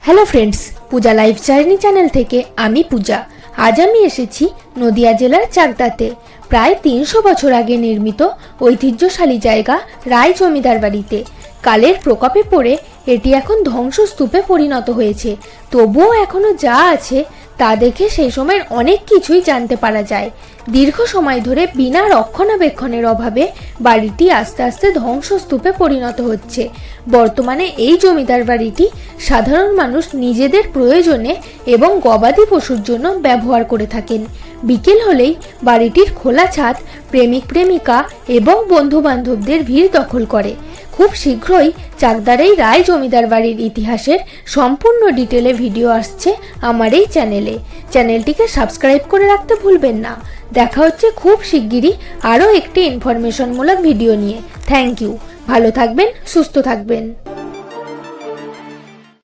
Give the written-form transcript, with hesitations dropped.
Hello friends, পূজা life journey channel থেকে আমি পূজা। আজ আমি এসেছি নদিয়া জেলার চাকদাতে। প্রায় 300 বছর আগে নির্মিত ঐতিহ্যশালী জায়গা রায় জমিদার বাড়িতে। কালের প্রকোপে পড়ে এটি এখন ধ্বংসস্তূপে পরিণত হয়েছে, তবুও এখনো যা আছে তা দেখে সেই সময়ের অনেক কিছুই জানতে পারা যায়। দীর্ঘ সময় ধরে বিনা রক্ষণাবেক্ষণের অভাবে বাড়িটি আস্তে আস্তে ধ্বংসস্তূপে পরিণত হচ্ছে। বর্তমানে এই জমিদার বাড়িটি সাধারণ মানুষ নিজেদের প্রয়োজনে এবং গবাদি পশুর জন্য ব্যবহার করে থাকেন। বিকেল হলেই বাড়িটির খোলা ছাদ প্রেমিক প্রেমিকা এবং বন্ধু বান্ধবদের ভিড় দখল করে। খুব শীঘ্রই চাকদার এই রায় জমিদার বাড়ির ইতিহাসের সম্পূর্ণ ডিটেলে ভিডিও আসছে আমার এই চ্যানেলটিকে সাবস্ক্রাইব করে রাখতে ভুলবেন না। দেখা হচ্ছে খুব শিগগিরই আরও একটি ইনফরমেশনমূলক ভিডিও নিয়ে। Thank you. ভালো থাকবেন, সুস্থ থাকবেন।